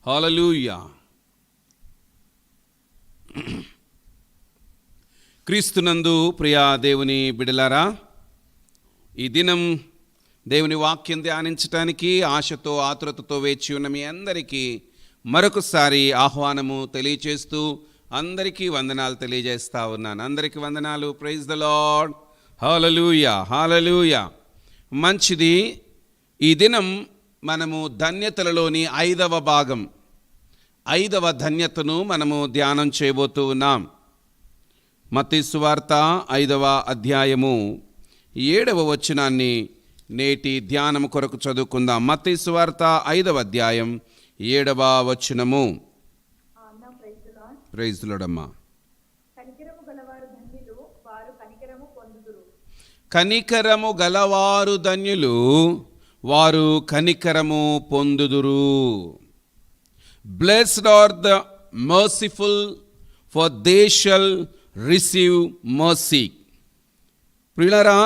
హల్లెలూయా. క్రీస్తునందు ప్రియా దేవుని బిడలారా, ఈ దినం దేవుని వాక్యం ధ్యానించటానికి ఆశతో ఆతురతతో వేచి ఉన్న మీ అందరికీ మరొకసారి ఆహ్వానము తెలియచేస్తూ అందరికీ వందనాలు తెలియజేస్తా ఉన్నాను. అందరికీ వందనాలు. Praise the Lord. Hallelujah, hallelujah. మంచిది. ఈ దినం మనము ధన్యతలలోని 5వ భాగం, 5వ ధన్యతను మనము ధ్యానం చేయబోతూ ఉన్నాం. మత్తయి సువార్త 5వ అధ్యాయము 7వ వచనాన్ని నేటి ధ్యానం కొరకు చదువుకుందాం. మత్తయి సువార్త 5వ అధ్యాయం 7వ వచనము. ప్రైజ్ ది లార్డ్ అమ్మా. కనికరము గలవారు ధన్యులు, వారు కనికరము పొందుదురు. Blessed are the merciful, for they shall receive mercy. ప్రియులారా,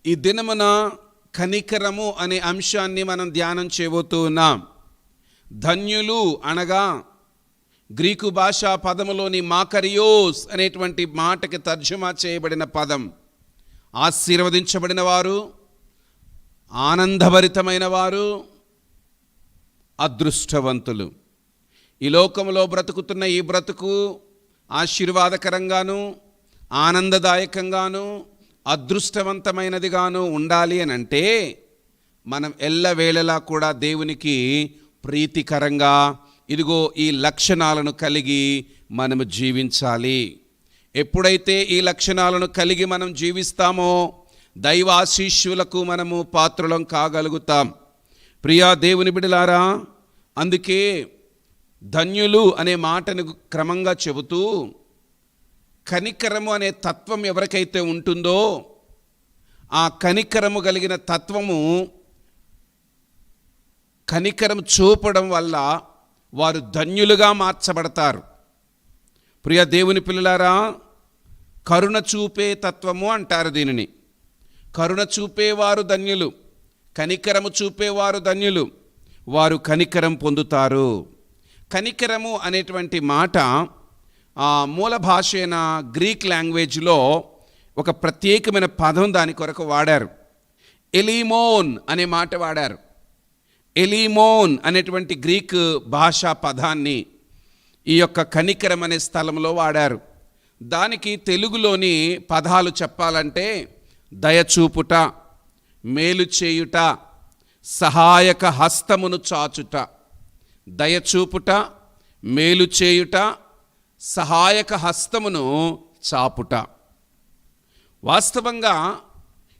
ఈ దినమున కనికరము అనే అంశాన్ని మనం ధ్యానం చేయబోతూ ఉన్నాం. ధన్యులు అనగా గ్రీకు భాషా పదములోని మాకరియోస్ అనేటువంటి మాటకి తర్జుమా చేయబడిన పదం. ఆశీర్వదించబడిన వారు, ఆనందభరితమైన వారు, అదృష్టవంతులు. ఈ లోకంలో బ్రతుకుతున్న ఈ బ్రతుకు ఆశీర్వాదకరంగాను, ఆనందదాయకంగాను, అదృష్టవంతమైనదిగాను ఉండాలి అని అంటే మనం ఎల్లవేళలా కూడా దేవునికి ప్రీతికరంగా ఇదిగో ఈ లక్షణాలను కలిగి మనము జీవించాలి. ఎప్పుడైతే ఈ లక్షణాలను కలిగి మనం జీవిస్తామో దైవ ఆశీస్సులకు మనము పాత్రులం కాగలుగుతాం. ప్రియా దేవుని బిడలారా, అందుకే ధన్యులు అనే మాటను క్రమంగా చెబుతూ కనికరము అనే తత్వం ఎవరికైతే ఉంటుందో ఆ కనికరము కలిగిన తత్వము కనికరం చూపడం వల్ల వారు ధన్యులుగా మార్చబడతారు. ప్రియ దేవుని పిల్లలారా, కరుణ చూపే తత్వము అంటారు దీనిని. కరుణ చూపేవారు ధన్యులు, కనికరము చూపేవారు ధన్యులు, వారు కనికరం పొందుతారు. కనికరము అనేటువంటి మాట మూల భాష అయిన గ్రీక్ లాంగ్వేజ్లో ఒక ప్రత్యేకమైన పదం దాని కొరకు వాడారు. ఎలీమోన్ అనే మాట వాడారు. ఎలీమోన్ అనేటువంటి గ్రీక్ భాషా పదాన్ని ఈ యొక్క కనికరం అనే స్థలంలో వాడారు. దానికి తెలుగులోని పదాలు చెప్పాలంటే దయచూపుట, మేలు చేయుట, సహాయక హస్తమును చాచుట. దయచూపుట, మేలు చేయుట, సహాయక హస్తమును చాపుట. వాస్తవంగా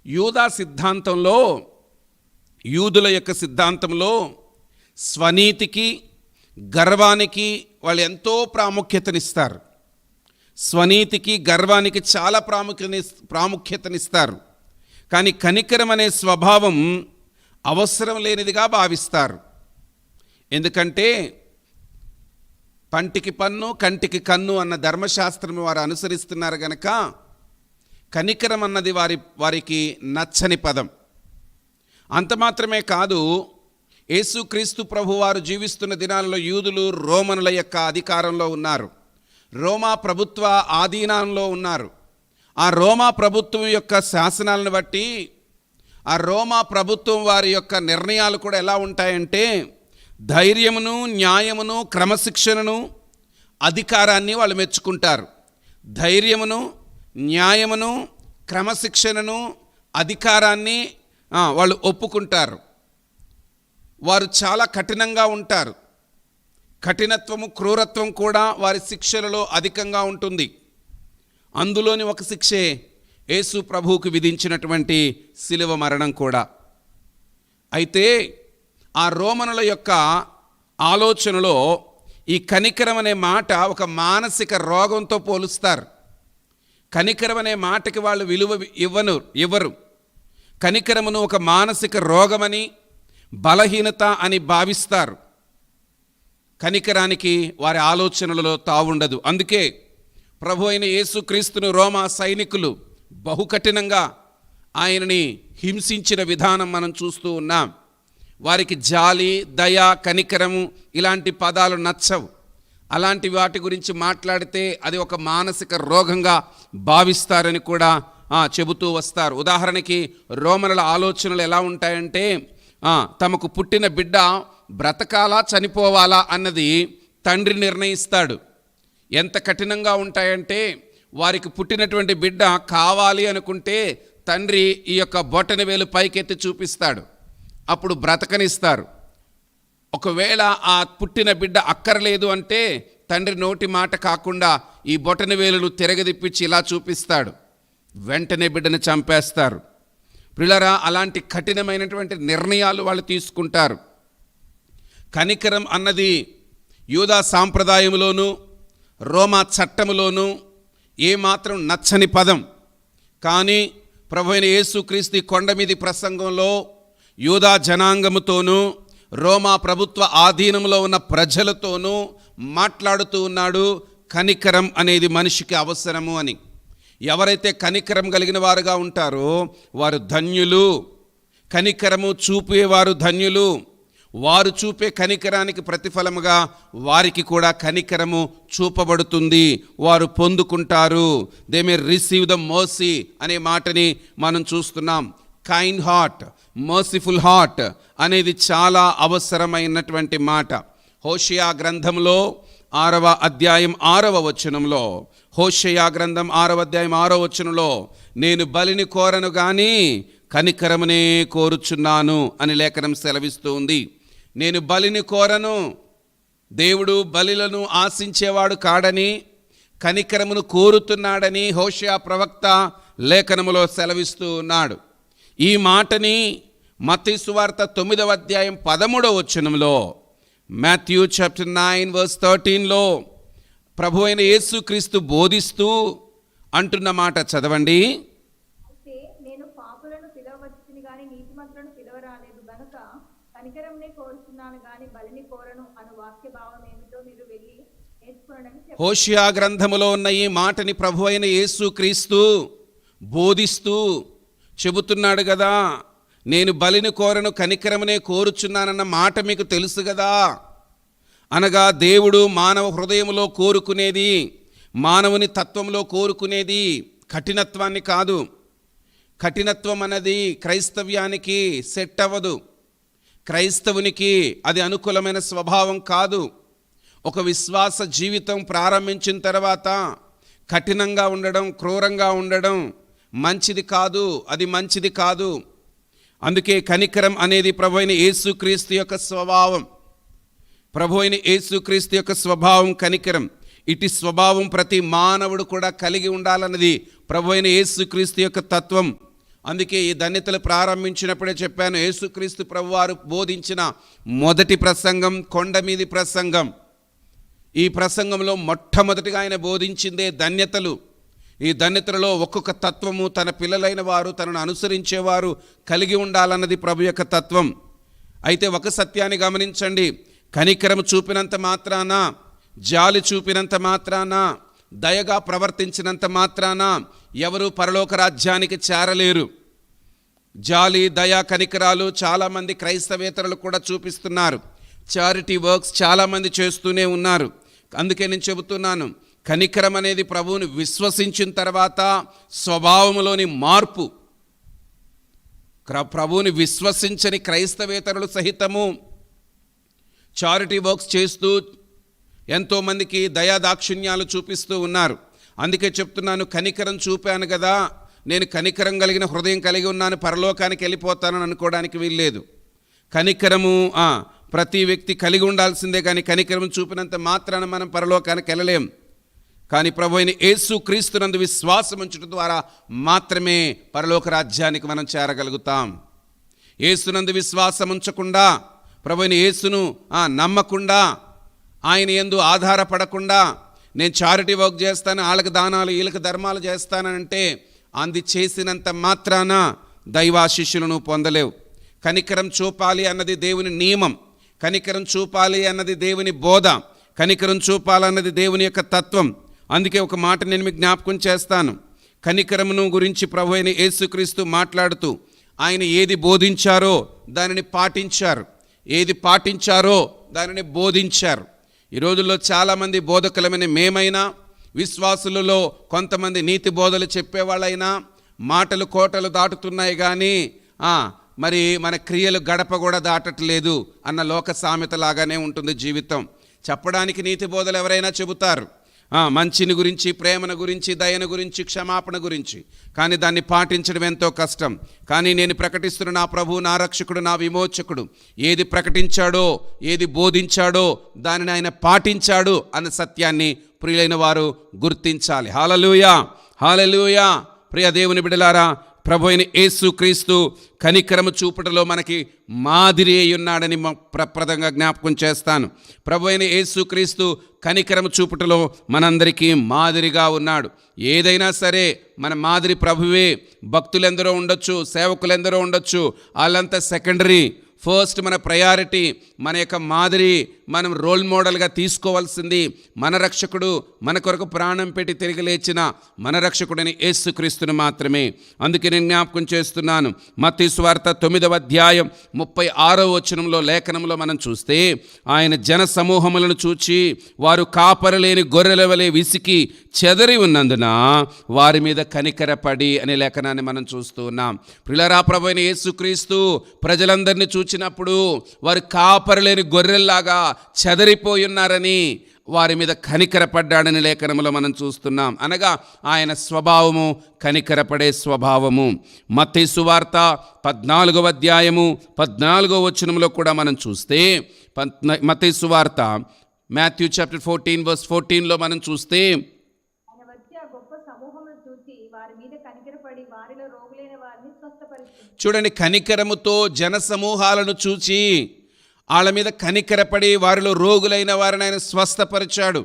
యూదా సిద్ధాంతంలో, యూదుల యొక్క సిద్ధాంతంలో స్వనీతికి, గర్వానికి వాళ్ళు ఎంతో ప్రాముఖ్యతనిస్తారు. స్వనీతికి, గర్వానికి చాలా ప్రాముఖ్యతనిస్తారు. కానీ కనికరం అనే స్వభావం అవసరం లేనిదిగా భావిస్తారు. ఎందుకంటే పంటికి పన్ను, కంటికి కన్ను అన్న ధర్మశాస్త్రం వారు అనుసరిస్తున్నారు గనక కనికరం అన్నది వారికి నచ్చని పదం. అంత మాత్రమే కాదు, యేసుక్రీస్తు ప్రభు వారు జీవిస్తున్న దినాలలో యూదులు రోమనుల యొక్క అధికారంలో ఉన్నారు. రోమా ప్రభుత్వ ఆధీనంలో ఉన్నారు. ఆ రోమా ప్రభుత్వం యొక్క శాసనాలను బట్టి ఆ రోమా ప్రభుత్వం వారి యొక్క నిర్ణయాలు కూడా ఎలా ఉంటాయంటే ధైర్యమును, న్యాయమును, క్రమశిక్షణను, అధికారాన్ని వాళ్ళు మెచ్చుకుంటారు. ధైర్యమును, న్యాయమును, క్రమశిక్షణను, అధికారాన్ని వాళ్ళు ఒప్పుకుంటారు. వారు చాలా కఠినంగా ఉంటారు. కఠినత్వము, క్రూరత్వం కూడా వారి శిక్షలలో అధికంగా ఉంటుంది. అందులోని ఒక శిక్షే యేసు ప్రభువుకు విధించినటువంటి శిలువ మరణం కూడా. అయితే ఆ రోమనుల యొక్క ఆలోచనలో ఈ కనికరం అనే మాట ఒక మానసిక రోగంతో పోలుస్తారు. కనికరం అనే మాటకి వాళ్ళు విలువ ఇవ్వరు. కనికరమును ఒక మానసిక రోగమని, బలహీనత అని భావిస్తారు. కనికరానికి వారి ఆలోచనలలో తావుండదు. అందుకే ప్రభు అయిన యేసుక్రీస్తును రోమా సైనికులు బహుకఠినంగా ఆయనని హింసించిన విధానం మనం చూస్తూ ఉన్నాం. వారికి జాలి, దయ, కనికరము ఇలాంటి పదాలు నచ్చవు. అలాంటి వాటి గురించి మాట్లాడితే అది ఒక మానసిక రోగంగా భావిస్తారని కూడా చెబుతూ వస్తారు. ఉదాహరణకి రోమనుల ఆలోచనలు ఎలా ఉంటాయంటే తమకు పుట్టిన బిడ్డ బ్రతకాలా చనిపోవాలా అన్నది తండ్రి నిర్ణయిస్తాడు. ఎంత కఠినంగా ఉంటాయంటే వారికి పుట్టినటువంటి బిడ్డ కావాలి అనుకుంటే తండ్రి ఈ యొక్క బొటన వేలు పైకెత్తి చూపిస్తాడు, అప్పుడు బ్రతకనిస్తారు. ఒకవేళ ఆ పుట్టిన బిడ్డ అక్కర్లేదు అంటే తండ్రి నోటి మాట కాకుండా ఈ బొటన వేలును తిరగదిప్పించి ఇలా చూపిస్తాడు, వెంటనే బిడ్డను చంపేస్తారు. ప్రియులారా, అలాంటి కఠినమైనటువంటి నిర్ణయాలు వాళ్ళు తీసుకుంటారు. కనికరం అన్నది యూదా సాంప్రదాయంలోనూ రోమా చట్టములోనూ ఏమాత్రం నచ్చని పదం. కానీ ప్రభువైన యేసుక్రీస్తు కొండ మీది ప్రసంగంలో యూదా జనాంగముతోనూ రోమా ప్రభుత్వ ఆధీనంలో ఉన్న ప్రజలతోనూ మాట్లాడుతూ ఉన్నాడు, కనికరం అనేది మనిషికి అవసరము అని. ఎవరైతే కనికరం కలిగిన వారుగా ఉంటారో వారు ధన్యులు. కనికరము చూపేవారు ధన్యులు. వారు చూపే కనికరానికి ప్రతిఫలముగా వారికి కూడా కనికరము చూపబడుతుంది, వారు పొందుకుంటారు. They may receive the mercy అనే మాటని మనం చూస్తున్నాం. కైండ్ హార్ట్, మర్సిఫుల్ హార్ట్ అనేది చాలా అవసరమైనటువంటి మాట. హోషేయ గ్రంథంలో 6వ అధ్యాయం 6వ వచనంలో, హోషేయ గ్రంథం 6వ అధ్యాయం 6వ వచనంలో, నేను బలిని కోరను గాని కనికరమునే కోరుచున్నాను అని లేఖనం సెలవిస్తూ ఉంది. నేను బలిని కోరను, దేవుడు బలిలను ఆశించేవాడు కాడని కనికరమును కోరుతున్నాడని హోషేయ ప్రవక్త లేఖనములో సెలవిస్తూ ఉన్నాడు. ఈ మాటని మత్తయి సువార్త 9వ అధ్యాయం 13వ వచనంలో, మాథ్యూ చాప్టర్ 9 వర్స్ 13లో ప్రభు అయిన యేసుక్రీస్తు బోధిస్తూ అంటున్న మాట చదవండి. నేను పాపులను పిలవవచ్చును గాని నీతిమంతులను పిలవరాలేదు గనుక కనికరమునే కోరుచున్నాను గాని బలిని కోరను అను వాక్య భావం ఏమిటో మీరు వెళ్ళి నేర్చుకోండి. హోషేయ గ్రంథములో ఉన్న ఈ మాటని ప్రభు అయిన యేసుక్రీస్తు బోధిస్తూ చెబుతున్నాడు కదా. నేను బలిని కోరను కనికరమునే కోరుచున్నానన్న మాట మీకు తెలుసు కదా. అనగా దేవుడు మానవ హృదయంలో కోరుకునేది, మానవుని తత్వంలో కోరుకునేది కఠినత్వాన్ని కాదు. కఠినత్వం అన్నది క్రైస్తవ్యానికి సెట్ అవ్వదు. క్రైస్తవునికి అది అనుకూలమైన స్వభావం కాదు. ఒక విశ్వాస జీవితం ప్రారంభించిన తర్వాత కఠినంగా ఉండడం, క్రూరంగా ఉండడం మంచిది కాదు, అది మంచిది కాదు. అందుకే కనికరం అనేది ప్రభు అయిన యేసుక్రీస్తు యొక్క స్వభావం. ప్రభు అయిన యేసుక్రీస్తు యొక్క స్వభావం కనికరం. ఇటు స్వభావం ప్రతి మానవుడు కూడా కలిగి ఉండాలన్నది ప్రభు అయిన యేసుక్రీస్తు యొక్క తత్వం. అందుకే ఈ ధన్యతలు ప్రారంభించినప్పుడే చెప్పాను, యేసుక్రీస్తు ప్రభువారు బోధించిన మొదటి ప్రసంగం కొండ మీది ప్రసంగం. ఈ ప్రసంగంలో మొట్టమొదటిగా ఆయన బోధించిందే ధన్యతలు. ఈ ధన్యతలలో ఒక్కొక్క తత్వము తన పిల్లలైన వారు, తనను అనుసరించేవారు కలిగి ఉండాలన్నది ప్రభు యొక్క తత్వం. అయితే ఒక సత్యాన్ని గమనించండి, కనికరం చూపినంత మాత్రాన, జాలి చూపినంత మాత్రాన, దయగా ప్రవర్తించినంత మాత్రాన ఎవరు పరలోక రాజ్యానికి చేరలేరు. జాలి, దయ, కనికరాలు చాలామంది క్రైస్తవేతరులు కూడా చూపిస్తున్నారు. చారిటీ వర్క్స్ చాలామంది చేస్తూనే ఉన్నారు. అందుకే నేను చెబుతున్నాను, కనికరం అనేది ప్రభువుని విశ్వసించిన తర్వాత స్వభావంలోని మార్పు. ప్రభువుని విశ్వసించని క్రైస్తవేతరులు సహితము చారిటీ వర్క్స్ చేస్తూ ఎంతోమందికి దయాదాక్షిణ్యాలు చూపిస్తూ ఉన్నారు. అందుకే చెప్తున్నాను, కనికరం చూపాను కదా, నేను కనికరం కలిగిన హృదయం కలిగి ఉన్నాను, పరలోకానికి వెళ్ళిపోతానని అనుకోవడానికి వీల్లేదు. కనికరము ప్రతి వ్యక్తి కలిగి ఉండాల్సిందే, కానీ కనికరం చూపినంత మాత్రాన మనం పరలోకానికి వెళ్ళలేం. కానీ ప్రభు అయిన యేసుక్రీస్తునందు విశ్వాసం ఉంచడం ద్వారా మాత్రమే పరలోక రాజ్యానికి మనం చేరగలుగుతాం. యేసునందు విశ్వాసం ఉంచకుండా, ప్రభు అయిన యేసును నమ్మకుండా, ఆయన యందు ఆధారపడకుండా నేను చారిటీ వర్క్ చేస్తాను, వాళ్ళకి దానాలు వీళ్ళకి ధర్మాలు చేస్తానంటే అంది చేసినంత మాత్రాన దైవాశిష్యులను పొందలేవు. కనికరం చూపాలి అన్నది దేవుని నియమం, కనికరం చూపాలి అన్నది దేవుని బోధ, కనికరం చూపాలన్నది దేవుని యొక్క తత్వం. అందుకే ఒక మాట నేను మీకు జ్ఞాపకం చేస్తాను. కనికరమును గురించి ప్రభు అయిన యేసుక్రీస్తు మాట్లాడుతూ ఆయన ఏది బోధించారో దానిని పాటించారు, ఏది పాటించారో దానిని బోధించారు. ఈ రోజుల్లో చాలామంది బోధకులమైన మేమైనా, విశ్వాసులలో కొంతమంది నీతి బోధలు చెప్పేవాళ్ళైనా మాటలు కోటలు దాటుతున్నాయి కానీ మరి మన క్రియలు గడప కూడా దాటట్లేదు అన్న లోక సామెతలాగానే ఉంటుంది జీవితం. చెప్పడానికి నీతి బోధలు ఎవరైనా చెబుతారు, మంచిని గురించి, ప్రేమను గురించి, దయను గురించి, క్షమాపణ గురించి, కానీ దాన్ని పాటించడం ఎంతో కష్టం. కానీ నేను ప్రకటిస్తున్న నా ప్రభు, నా రక్షకుడు, నా విమోచకుడు ఏది ప్రకటించాడో, ఏది బోధించాడో దానిని ఆయన పాటించాడు అన్న సత్యాన్ని ప్రియులైన వారు గుర్తించాలి. హల్లెలూయా, హల్లెలూయా. ప్రియ దేవుని బిడ్డలారా, ప్రభు అయిన యేసు క్రీస్తు కనికరము చూపుటలో మనకి మాదిరి అయి ఉన్నాడని ప్రప్రదంగా జ్ఞాపకం చేస్తాను. ప్రభు అయిన యేసు క్రీస్తు కనికరము చూపుటలో మనందరికీ మాదిరిగా ఉన్నాడు. ఏదైనా సరే మన మాదిరి ప్రభువే. భక్తులెందరో ఉండొచ్చు, సేవకులెందరో ఉండొచ్చు, వాళ్ళంతా సెకండరీ. ఫస్ట్ మన ప్రయారిటీ, మన యొక్క మాదిరి, మనం రోల్ మోడల్గా తీసుకోవాల్సింది మన రక్షకుడు, మన కొరకు ప్రాణం పెట్టి తిరిగి లేచిన మన రక్షకుడని యేసుక్రీస్తును మాత్రమే. అందుకే నేను జ్ఞాపకం చేస్తున్నాను, మత్తయి సువార్త 9వ అధ్యాయం 36వ వచనంలో లేఖనంలో మనం చూస్తే, ఆయన జన సమూహములను చూచి వారు కాపరలేని గొర్రెల వలె విసికి చెదరి ఉన్నందున వారి మీద కనికరపడి అనే లేఖనాన్ని మనం చూస్తూ ఉన్నాం. ప్రియులారా, ప్రభువైన యేసుక్రీస్తు ప్రజలందరినీ చూచినప్పుడు వారు కాపరలేని గొర్రెల్లాగా చెదరిపోయి ఉన్నారని వారి మీద కనికరపడ్డాడని లేఖనములో మనం చూస్తున్నాం. అనగా ఆయన స్వభావము కనికరపడే స్వభావము. మత్తయి సువార్త 14వ అధ్యాయము 14వ వచనంలో కూడా మనం చూస్తే, మత్తయి సువార్త మాథ్యూ చాప్టర్ 14 verse 14లో మనం చూస్తే, ఆయన వచ్చి ఆ గొప్ప సమూహమును చూసి వారి మీద కనికరపడి వారిలో రోగులైన వారిని స్వస్థపరిచాడు. చూడండి, కనికరముతో జన సమూహాలను చూచి వాళ్ళ మీద కనికరపడి వారిలో రోగులైన వారిని ఆయన స్వస్థపరిచాడు.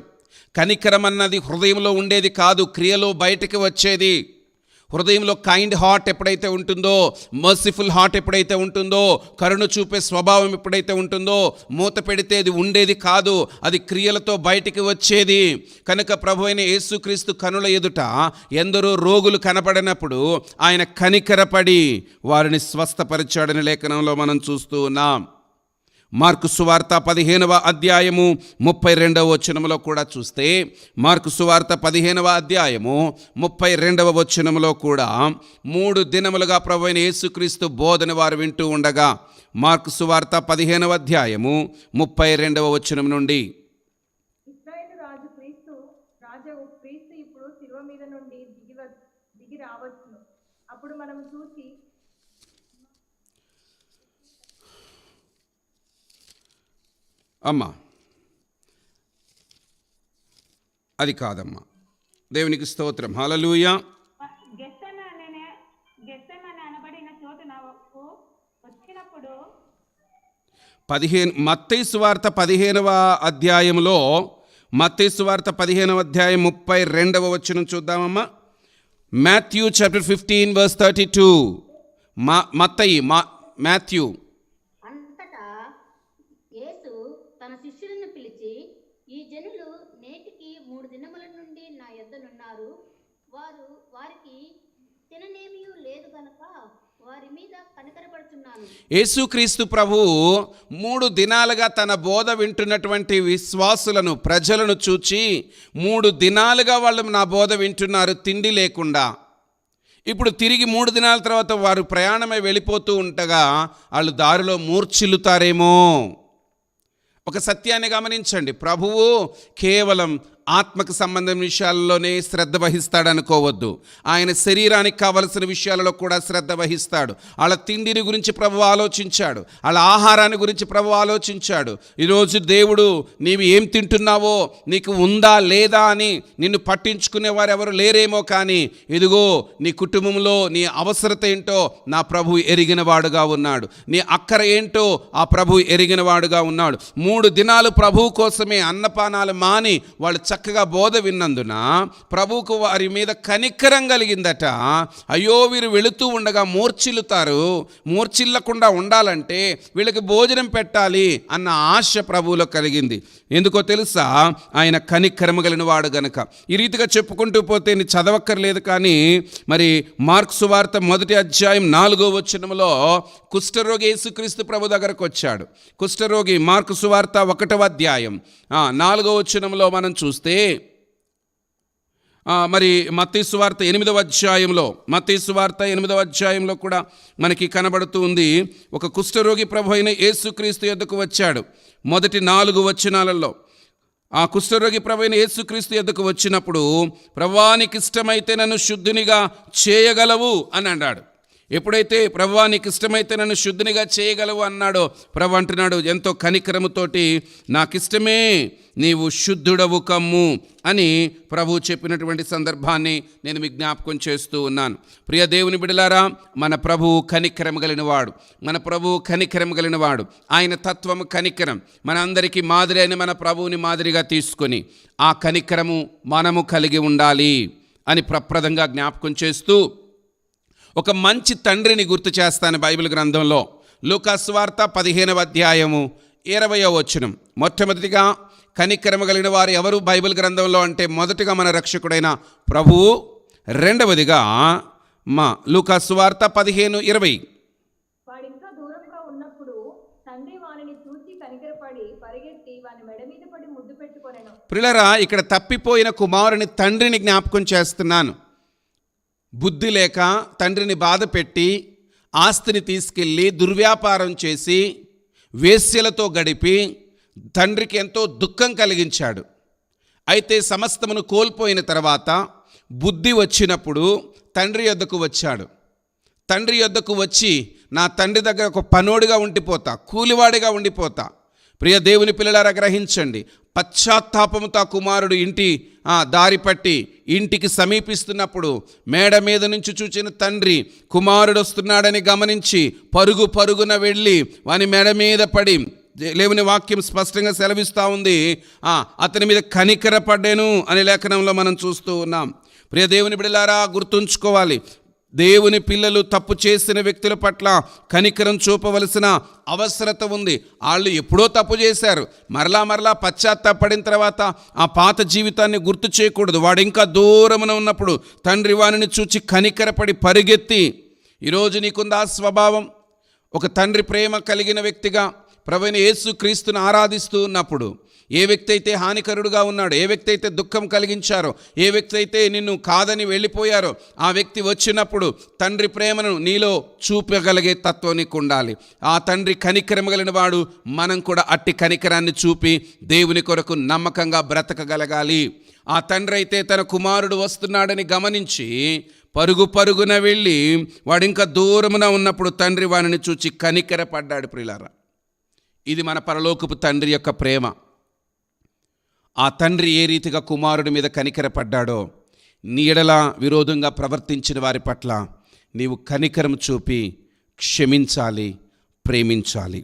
కనికరం అన్నది హృదయంలో ఉండేది కాదు, క్రియలో బయటికి వచ్చేది. హృదయంలో కైండ్ హార్ట్ ఎప్పుడైతే ఉంటుందో, మర్సిఫుల్ హార్ట్ ఎప్పుడైతే ఉంటుందో, కరుణ చూపే స్వభావం ఎప్పుడైతే ఉంటుందో, మూత పెడితే అది ఉండేది కాదు, అది క్రియలతో బయటికి వచ్చేది. కనుక ప్రభు అయిన యేసుక్రీస్తు కనుల ఎదుట ఎందరో రోగులు కనపడినప్పుడు ఆయన కనికరపడి వారిని స్వస్థపరిచాడని లేఖనంలో మనం చూస్తూ ఉన్నాం. మార్కు సువార్త 15వ అధ్యాయము 32వ వచనంలో కూడా చూస్తే, మార్కు సువార్త 15వ అధ్యాయము 32వ వచనంలో కూడా 3 దినములుగా ప్రభువైన యేసుక్రీస్తు బోధన వారు వింటూ ఉండగా, మార్కు సువార్త 15వ అధ్యాయము 32వ వచనం నుండి, ఇశ్రాయేలు రాజు క్రీస్తు ఇప్పుడు శిలువ మీద నుండి దిగి రావచ్చును. అప్పుడు మనం చూసి అమ్మా అది కాదమ్మా, దేవునికి స్తోత్రం. హల్లెలూయా. గెత్సెమనే అనబడిన చోటునకు వచ్చినప్పుడు మత్తయి సువార్త 15వ అధ్యాయంలో, మత్తయి సువార్త 15వ అధ్యాయం 32వ వచనం చూద్దామమ్మా. Matthew chapter 15 verse 32. మాథ్యూ. అంతటా యేసు తన శిష్యులను పిలిచి, ఈ జనులు నేటికి 3 దినముల నుండి నా యొద్దనున్నారు, వారికి తిననేమీ లేదు గనక వారి మీద కనికరపడుచున్నాను. యేసుక్రీస్తు ప్రభువు 3 దినాలుగా తన బోధ వింటున్నటువంటి విశ్వాసులను, ప్రజలను చూచి 3 దినాలుగా వాళ్ళు నా బోధ వింటున్నారు తిండి లేకుండా. ఇప్పుడు తిరిగి 3 దినాల తర్వాత వారు ప్రయాణమై వెళ్ళిపోతూ ఉండగా వాళ్ళు దారిలో మూర్ఛిల్లుతారేమో. ఒక సత్యాన్ని గమనించండి, ప్రభువు కేవలం ఆత్మకు సంబంధం విషయాల్లోనే శ్రద్ధ వహిస్తాడనుకోవద్దు. ఆయన శరీరానికి కావలసిన విషయాలలో కూడా శ్రద్ధ వహిస్తాడు. వాళ్ళ తిండిని గురించి ప్రభువు ఆలోచించాడు, వాళ్ళ ఆహారాన్ని గురించి ప్రభువు ఆలోచించాడు. ఈరోజు దేవుడు నీవు ఏం తింటున్నావో, నీకు ఉందా లేదా అని నిన్ను పట్టించుకునే వారు ఎవరు లేరేమో, కానీ ఇదిగో నీ కుటుంబంలో నీ అవసరత ఏంటో నా ప్రభువు ఎరిగిన వాడుగా ఉన్నాడు. నీ అక్కర ఏంటో ఆ ప్రభువు ఎరిగిన వాడుగా ఉన్నాడు. 3 దినాలు ప్రభువు కోసమే అన్నపానాలు మాని వాళ్ళు చక్కగా బోధ విన్నందున ప్రభువుకు వారి మీద కనికరం కలిగిందట. అయ్యో వీరు వెళుతూ ఉండగా మూర్ఛిల్లుతారు, మూర్ఛిల్లకుండా ఉండాలంటే వీళ్ళకి భోజనం పెట్టాలి అన్న ఆశ ప్రభువులో కలిగింది. ఎందుకో తెలుసా? ఆయన కనికరము కలిగిన వాడు గనక. ఈ రీతిగా చెప్పుకుంటూ పోతే నీ చదవక్కర్లేదు, కానీ మరి మార్కు సువార్త 1వ అధ్యాయం 4వ వచనంలో కుష్ఠరోగి యేసుక్రీస్తు ప్రభు దగ్గరకు వచ్చాడు. కుష్ఠరోగి మార్కు సువార్త 1వ అధ్యాయం 4వ వచనంలో మనం చూస్తే మరి మత్తయి సువార్త 8వ అధ్యాయంలో కూడా మనకి కనబడుతూ ఉంది. ఒక కుష్ఠరోగి ప్రభు అయిన యేసుక్రీస్తు యొద్దకు వచ్చాడు. మొదటి 4 వచనాలలో ఆ కుష్ఠరోగి ప్రభు అయిన యేసుక్రీస్తు యొద్దకు వచ్చినప్పుడు, ప్రభువా నీకు ఇష్టమైతే నన్ను శుద్ధునిగా చేయగలవు అని అన్నాడు. ఎప్పుడైతే ప్రభువా నీకు ఇష్టమైతే నన్ను శుద్ధునిగా చేయగలవు అన్నాడో, ప్రభు అంటున్నాడు ఎంతో కనికరముతోటి, నాకిష్టమే, నీవు శుద్ధుడవు కమ్ము అని ప్రభు చెప్పినటువంటి సందర్భాన్ని నేను మీకు జ్ఞాపకం చేస్తూ ఉన్నాను. ప్రియ దేవుని బిడ్డలారా, మన ప్రభువు కనికరం కలిగిన వాడు. ఆయన తత్వము కనికరం. మన అందరికీ మాదిరి అయిన మన ప్రభువుని మాదిరిగా తీసుకొని ఆ కనికరము మనము కలిగి ఉండాలి అని ప్రప్రదంగా జ్ఞాపకం చేస్తూ ఒక మంచి తండ్రిని గుర్తు చేస్తాను బైబిల్ గ్రంథంలో. లూకా సువార్త 15వ అధ్యాయము 20వ వచనం. మొట్టమొదటిగా కనికరము కలిగిన వారు ఎవరు బైబిల్ గ్రంథంలో అంటే, మొదటిగా మన రక్షకుడైన ప్రభువు, రెండవదిగా లూకా సువార్త 15:20. వాడింకా దూరంగా ఉన్నప్పుడు తండ్రి వానిని చూచి కనికరపడి పరిగెత్తి వాని మెడ మీద పడి ముద్దు పెట్టుకొనెను. ప్రియులారా, ఇక్కడ తప్పిపోయిన కుమారుని తండ్రిని జ్ఞాపకం చేస్తున్నాను. బుద్ధి లేక తండ్రిని బాధ పెట్టి ఆస్తిని తీసుకెళ్ళి దుర్వ్యాపారం చేసి వేశ్యలతో గడిపి తండ్రికి ఎంతో దుఃఖం కలిగించాడు. అయితే సమస్తమును కోల్పోయిన తర్వాత బుద్ధి వచ్చినప్పుడు తండ్రి యొద్దకు వచ్చాడు. తండ్రి యొద్దకు వచ్చి, నా తండ్రి దగ్గర ఒక పనోడిగా ఉండిపోతా, కూలివాడిగా ఉండిపోతా. ప్రియ దేవుని పిల్లలారా, గ్రహించండి. పశ్చాత్తాపముతో కుమారుడు దారి పట్టి ఇంటికి సమీపిస్తున్నప్పుడు మేడ మీద నుంచి చూచిన తండ్రి కుమారుడు వస్తున్నాడని గమనించి పరుగున వెళ్ళి వాని మెడ మీద పడి, దేవుని వాక్యం స్పష్టంగా సెలవిస్తూ ఉంది, అతని మీద కనికరపడ్డాను అనే లేఖనంలో మనం చూస్తూ ఉన్నాం. ప్రియ దేవుని బిడ్డలారా, గుర్తుంచుకోవాలి, దేవుని పిల్లలు తప్పు చేసిన వ్యక్తుల పట్ల కనికరం చూపవలసిన అవసరత ఉంది. వాళ్ళు ఎప్పుడో తప్పు చేశారు, మరలా పశ్చాత్తాపడిన తర్వాత ఆ పాత జీవితాన్ని గుర్తు చేయకూడదు. వాడు ఇంకా దూరమున ఉన్నప్పుడు తండ్రి వానిని చూచి కనికరపడి పరిగెత్తి. ఈరోజు నీకుందా స్వభావం? ఒక తండ్రి ప్రేమ కలిగిన వ్యక్తిగా ప్రభువైన యేసుక్రీస్తును ఆరాధిస్తూ ఉన్నప్పుడు, ఏ వ్యక్తి అయితే హానికరుడుగా ఉన్నాడో, ఏ వ్యక్తి అయితే దుఃఖం కలిగించారో, ఏ వ్యక్తి అయితే నిన్ను కాదని వెళ్ళిపోయారో, ఆ వ్యక్తి వచ్చినప్పుడు తండ్రి ప్రేమను నీలో చూపగలిగే తత్వం నీకు ఉండాలి. ఆ తండ్రి కనికరం కలిగిన వాడు. మనం కూడా అట్టి కనికరాన్ని చూపి దేవుని కొరకు నమ్మకంగా బ్రతకగలగాలి. ఆ తండ్రి అయితే తన కుమారుడు వస్తున్నాడని గమనించి పరుగున వెళ్ళి వాడు ఇంకా దూరమున ఉన్నప్పుడు తండ్రి వాడిని చూచి కనికరపడ్డాడు. ప్రియులారా, ఇది మన పరలోకపు తండ్రి యొక్క ప్రేమ. ఆ తండ్రి ఏ రీతిగా కుమారుడి మీద కనికరపడ్డాడో, నీ ఎడల విరోధంగా ప్రవర్తించిన వారి పట్ల నీవు కనికరం చూపి క్షమించాలి, ప్రేమించాలి.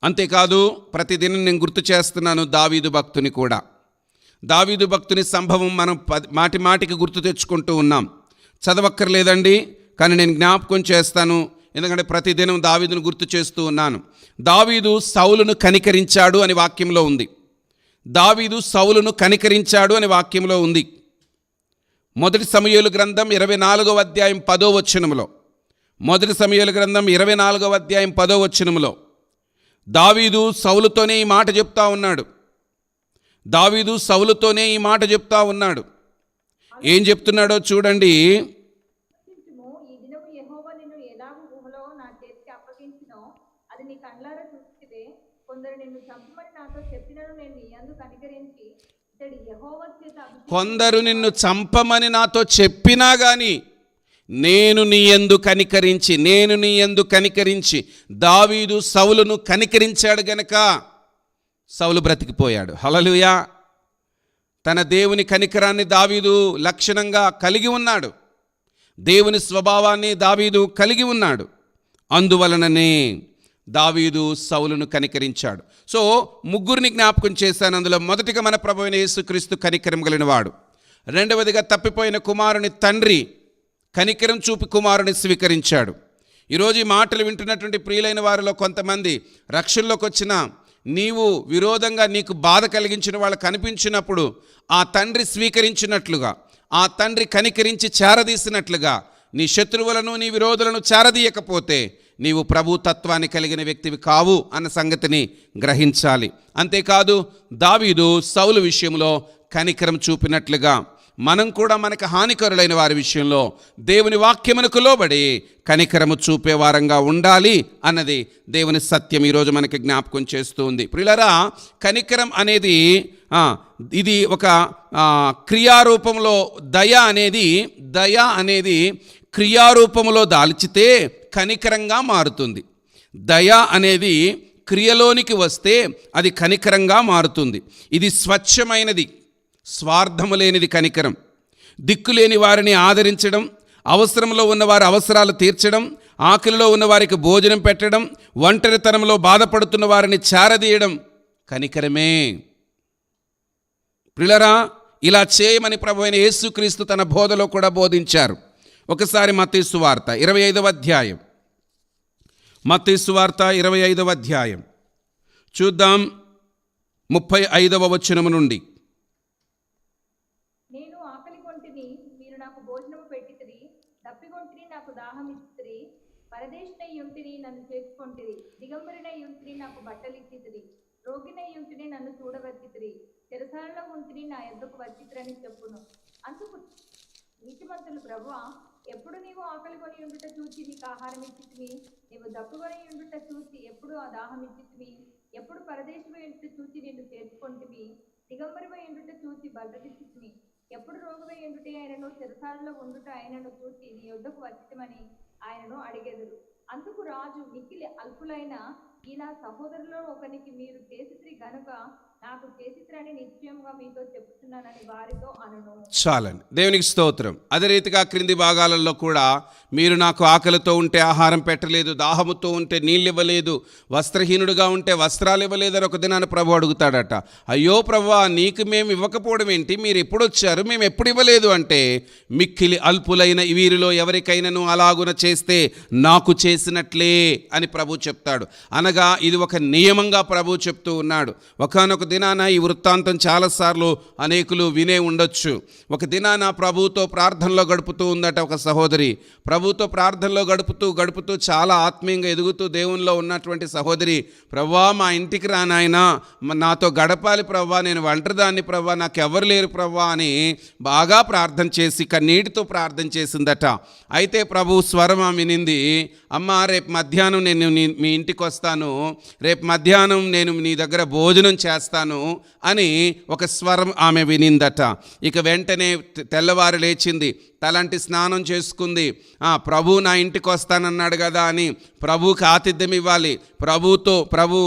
అంతేకాదు, ప్రతిదినం నేను గుర్తు చేస్తున్నాను దావీదు భక్తుని కూడా. దావీదు భక్తుని సంభవం మనం మాటికి గుర్తు తెచ్చుకుంటూ ఉన్నాం. చదవక్కర్లేదండి, కానీ నేను జ్ఞాపకం చేస్తాను, ఎందుకంటే ప్రతిదినం దావీదును గుర్తు చేస్తూ ఉన్నాను. దావీదు సౌలును కనికరించాడు అని వాక్యంలో ఉంది. దావీదు సౌలును కనికరించాడు అని వాక్యంలో ఉంది. మొదటి సమూయేలు గ్రంథం 24వ అధ్యాయం 10వ వచనములో, మొదటి సమూయేలు గ్రంథం 24వ అధ్యాయం 10వ వచనములో దావీదు సౌలుతోనే ఈ మాట చెప్తా ఉన్నాడు. ఏం చెప్తున్నాడో చూడండి. ఈ దినము యెహోవా నిన్ను ఎలాగూ గుహలో నా చేతికి అప్పగించినో అది నీ కళ్ళారా చూసితివే. కొందరు నిన్ను చంపమని నాతో చెప్పినను నేను నీ యందు కనికరించి ఇతడు యెహోవా చేత కొందరు నిన్ను చంపమని నాతో చెప్పినా గాని నేను నీ యందు కనికరించి దావీదు సౌలును కనికరించాడు గనక సౌలు బ్రతికిపోయాడు. హల్లెలూయా. తన దేవుని కనికరాన్ని దావీదు లక్షణంగా కలిగి ఉన్నాడు. దేవుని స్వభావాన్ని దావీదు కలిగి ఉన్నాడు. అందువలననే దావీదు సౌలును కనికరించాడు. సో ముగ్గురిని జ్ఞాపకం చేశాను. అందులో మొదటిగా మన ప్రభువైన యేసుక్రీస్తు కనికరం కలిగిన వాడు. రెండవదిగా తప్పిపోయిన కుమారుని తండ్రి కనికరం చూపి కుమారుని స్వీకరించాడు. ఈరోజు ఈ మాటలు వింటున్నటువంటి ప్రియులైన వారిలో కొంతమంది రక్షణలోకి వచ్చిన నీవు విరోధంగా నీకు బాధ కలిగించిన వాళ్ళు కనిపించినప్పుడు ఆ తండ్రి స్వీకరించినట్లుగా, ఆ తండ్రి కనికరించి చేరదీసినట్లుగా నీ శత్రువులను నీ విరోధులను చేరదీయకపోతే నీవు ప్రభు తత్వాన్ని కలిగిన వ్యక్తివి కావు అన్న సంగతిని గ్రహించాలి. అంతేకాదు దావీదు సౌలు విషయంలో కనికరం చూపినట్లుగా మనం కూడా మనకు హానికరులైన వారి విషయంలో దేవుని వాక్యమునకు లోబడి కనికరము చూపే వారంగా ఉండాలి అన్నది దేవుని సత్యం ఈరోజు మనకి జ్ఞాపకం చేస్తూ ఉంది. ప్రియులారా, కనికరం అనేది ఇది ఒక క్రియారూపంలో దయ అనేది క్రియారూపంలో దాల్చితే కనికరంగా మారుతుంది. దయ అనేది క్రియలోనికి వస్తే అది కనికరంగా మారుతుంది. ఇది స్వచ్ఛమైనది, స్వార్థము లేనిది కనికరం. దిక్కులేని వారిని ఆదరించడం, అవసరంలో ఉన్నవారి అవసరాలు తీర్చడం, ఆకలిలో ఉన్నవారికి భోజనం పెట్టడం, ఒంటరితనంలో బాధపడుతున్న వారిని చేరదీయడం కనికరమే. ప్రియులారా, ఇలా చేయమని ప్రభువైన యేసుక్రీస్తు తన బోధలో కూడా బోధించారు. ఒకసారి మత్తయి సువార్త 25వ అధ్యాయం, మత్తయి సువార్త 25వ అధ్యాయం చూద్దాం. 35వ వచనము నుండి. నేను ఆకలి కొంటిని, మీరు నాకు భోజనము పెట్టితిరి, దప్పికొంటిని, నాకు దాహం ఇచ్చితిరి, పరదేశినై యుంటిని, నన్ను చేసుకొంటిరి, దిగంబరినై యుంటిని, నాకు బట్టలు ఇచ్చితిరి, రోగినై యుంటిని, నన్ను చూడవచ్చితిరి, చెరసాలలో ఉంటిని, నా యొద్దకు వచ్చితిరని చెప్పును. అందుకు నీతిమంతులు, ప్రభువా, ఎప్పుడు నీవు ఆకలి కొని ఉండుట చూచి నీకు ఆహారం ఇచ్చితివి, నీవు దప్పుకొని ఉండుట చూచి ఎప్పుడు ఆ దాహం ఇచ్చితివి, ఎప్పుడు పరదేశమై ఉండుట చూచి నిన్ను చేర్చుకొంటివి, దిగంబరివై ఉండుట చూచి బట్టలిచ్చితివి, ఎప్పుడు రోగివై ఉండుటే ఆయనను, చెరసాలలో ఉండుట ఆయనను చూచి నీ యొద్దకు వచ్చితమని ఆయనను అడిగెదరు. అందుకు రాజు, మిక్కిలి అల్పులైన ఈ నా సహోదరులో ఒకనికి మీరు చేసిత్రి గనుక నాకు చేసిత్రని నిశ్చయంగా మీతో చెప్తున్నానని వారితో అనను. చాలండి, దేవునికి స్తోత్రం. అదే రీతిగా క్రింది భాగాలలో కూడా మీరు నాకు ఆకలితో ఉంటే ఆహారం పెట్టలేదు, దాహముతో ఉంటే నీళ్ళు ఇవ్వలేదు, వస్త్రహీనుడుగా ఉంటే వస్త్రాలు ఇవ్వలేదు అని ఒక దినాన్ని ప్రభు అడుగుతాడట. అయ్యో ప్రభువా, నీకు మేము ఇవ్వకపోవడం ఏంటి, మీరు ఎప్పుడు వచ్చారు, మేము ఎప్పుడు ఇవ్వలేదు అంటే, మిక్కిలి అల్పులైన వీరిలో ఎవరికైనాను అలాగున చేస్తే నాకు చేసినట్లే అని ప్రభు చెప్తాడు. అనగా ఇది ఒక నియమంగా ప్రభు చెప్తూ ఉన్నాడు. ఒకానొక దినాన ఈ వృత్తాంతం చాలాసార్లు అనేకులు వినే ఉండొచ్చు. ఒక దినాన ప్రభువుతో ప్రార్థనలో గడుపుతూ ఉందట ఒక సహోదరి. ప్రభువుతో ప్రార్థనలో గడుపుతూ చాలా ఆత్మీయంగా ఎదుగుతూ దేవునిలో ఉన్నటువంటి సహోదరి, ప్రభువా మా ఇంటికి రా నాయనా, నాతో గడపాలి ప్రభువా, నేను ఒంటరిదాన్ని ప్రభువా, నాకు ఎవరు లేరు ప్రభువా అని బాగా ప్రార్థన చేసి కన్నీటితో ప్రార్థన చేసిందట. అయితే ప్రభు స్వరం వినింది, అమ్మ రేపు మధ్యాహ్నం నేను మీ ఇంటికి వస్తాను, రేపు మధ్యాహ్నం నేను నీ దగ్గర భోజనం చేస్తాను అని ఒక స్వరం ఆమె వినిందట. ఇక వెంటనే తెల్లవారు లేచింది, తలంటి స్నానం చేసుకుంది. ప్రభు నా ఇంటికి వస్తానన్నాడు కదా అని ప్రభువుకి ఆతిథ్యం ఇవ్వాలి. ప్రభు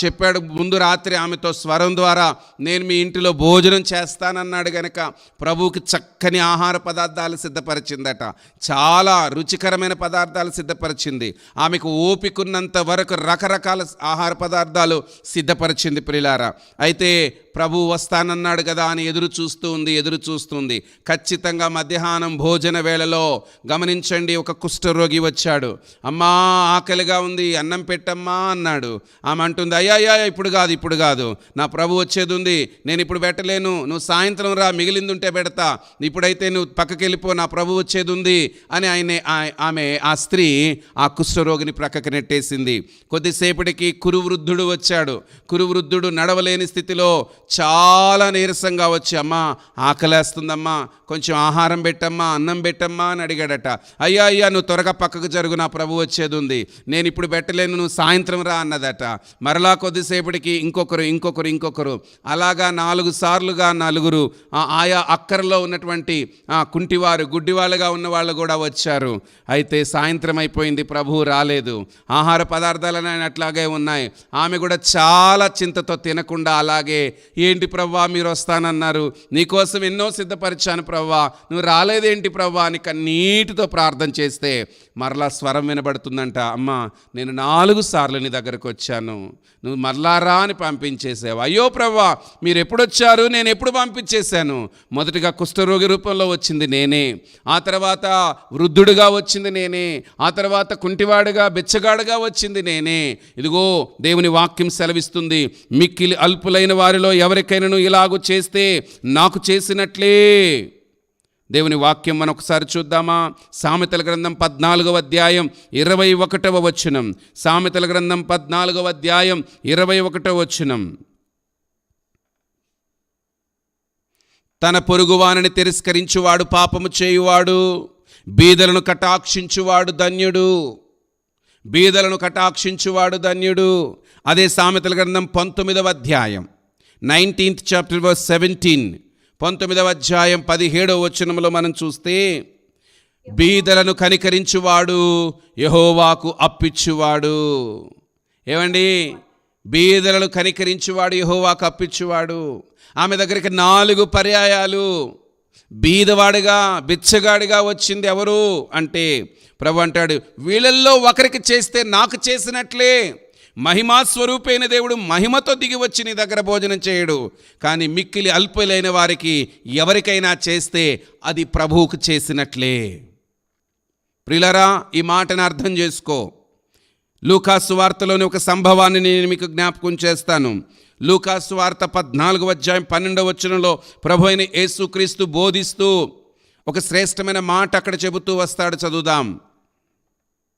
చెప్పాడు ముందు రాత్రి ఆమెతో స్వరం ద్వారా, నేను మీ ఇంటిలో భోజనం చేస్తానన్నాడు గనక ప్రభువుకి చక్కని ఆహార పదార్థాలు సిద్ధపరిచిందట. చాలా రుచికరమైన పదార్థాలు సిద్ధపరిచింది. ఆమెకు ఓపికన్నంత వరకు రకరకాల ఆహార పదార్థాలు సిద్ధపరిచింది. ప్రియులారా, అయితే ప్రభు వస్తానన్నాడు కదా అని ఎదురు చూస్తుంది. ఖచ్చితంగా మధ్యాహ్నం భోజన వేళలో గమనించండి, ఒక కుష్ఠరోగి వచ్చాడు. అమ్మా ఆకలిగా ఉంది, అన్నం పెట్టమ్మా అన్నాడు. ఆమె అంటుంది, అయ్యా ఇప్పుడు కాదు, నా ప్రభు వచ్చేది ఉంది, నేను ఇప్పుడు పెట్టలేను, నువ్వు సాయంత్రం రా, మిగిలింది ఉంటే పెడతా, ఇప్పుడైతే నువ్వు పక్కకి వెళ్ళిపో, నా ప్రభు వచ్చేది ఉంది అని ఆ స్త్రీ ఆ కుష్ఠరోగిని ప్రక్కకి నెట్టేసింది. కొద్దిసేపటికి కురువృద్ధుడు వచ్చాడు. కురువృద్ధుడు నడవలేని స్థితిలో చాలా నీరసంగా వచ్చి, అమ్మా ఆకలేస్తుందమ్మా, కొంచెం ఆహారం పెట్టమ్మా, అన్నం పెట్టమ్మా అని అడిగాడట. అయ్యా నువ్వు త్వరగా పక్కకు జరుగు, నా ప్రభు వచ్చేది ఉంది, నేను ఇప్పుడు పెట్టలేను, నువ్వు సాయంత్రం రా అన్నదట. మరలా కొద్దిసేపటికి ఇంకొకరు అలాగా 4 సార్లుగా 4 ఆయా అక్కరలో ఉన్నటువంటి కుంటివారు, గుడ్డివాళ్ళుగా ఉన్న వాళ్ళు కూడా వచ్చారు. అయితే సాయంత్రం అయిపోయింది, ప్రభువు రాలేదు. ఆహార పదార్థాలు అట్లాగే ఉన్నాయి. ఆమె కూడా చాలా చింతతో తినకుండా అలాగే, ఏంటి ప్రవ్వా మీరు వస్తానన్నారు, నీకోసం ఎన్నో సిద్ధపరిచాను ప్రవ్వా, నువ్వు రాలేదే రాలేదేంటి ప్రభా అని కన్నీటితో ప్రార్థన చేస్తే మరలా స్వరం వినబడుతుందంట, అమ్మ నేను 4 సార్లు నీ దగ్గరకు వచ్చాను, నువ్వు మరలారా అని పంపించేసావు. అయ్యో ప్రభా మీరు ఎప్పుడొచ్చారు, నేను ఎప్పుడు పంపించేశాను? మొదటిగా కుష్ఠరోగి రూపంలో వచ్చింది నేనే, ఆ తర్వాత వృద్ధుడుగా వచ్చింది నేనే, ఆ తర్వాత కుంటివాడుగా బెచ్చగాడుగా వచ్చింది నేనే. ఇదిగో దేవుని వాక్యం సెలవిస్తుంది, మిక్కిలి అల్పులైన వారిలో ఎవరికైనాను ఇలాగూ చేస్తే నాకు చేసినట్లే. దేవుని వాక్యం మనం ఒకసారి చూద్దామా? సామెతల గ్రంథం 14వ అధ్యాయం 21వ వచనం. సామెతల గ్రంథం 14వ అధ్యాయం 21వ వచనం. తన పొరుగువానిని తిరస్కరించువాడు పాపము చేయువాడు, బీదలను కటాక్షించువాడు ధన్యుడు. బీదలను కటాక్షించువాడు ధన్యుడు. అదే సామెతల గ్రంథం 19వ అధ్యాయం 19th chapter verse 17, 19వ అధ్యాయం 17వ వచనంలో మనం చూస్తే, బీదలను కనికరించువాడు యెహోవాకు అప్పిచ్చువాడు. ఏమండి, బీదలను కనికరించువాడు యెహోవాకు అప్పిచ్చువాడు. ఆమె దగ్గరికి 4 పర్యాయాలు బీదవాడిగా బిచ్చగాడిగా వచ్చింది ఎవరు అంటే ప్రభు అంటాడు, వీళ్ళల్లో ఒకరికి చేస్తే నాకు చేసినట్లే. మహిమా స్వరూపైన దేవుడు మహిమతో దిగి వచ్చి నీ దగ్గర భోజనం చేయడు, కానీ మిక్కిలి అల్పులైన వారికి ఎవరికైనా చేస్తే అది ప్రభువుకు చేసినట్లే. ప్రియులారా, ఈ మాటను అర్థం చేసుకో. లూకాసు వార్తలోని ఒక సంభవాన్ని నేను మీకు జ్ఞాపకం చేస్తాను. లూకాసు వార్త 14వ అధ్యాయం 12వ వచనంలో ప్రభు అయిన యేసుక్రీస్తు బోధిస్తూ ఒక శ్రేష్టమైన మాట అక్కడ చెబుతూ వస్తాడు. చదువుదాం.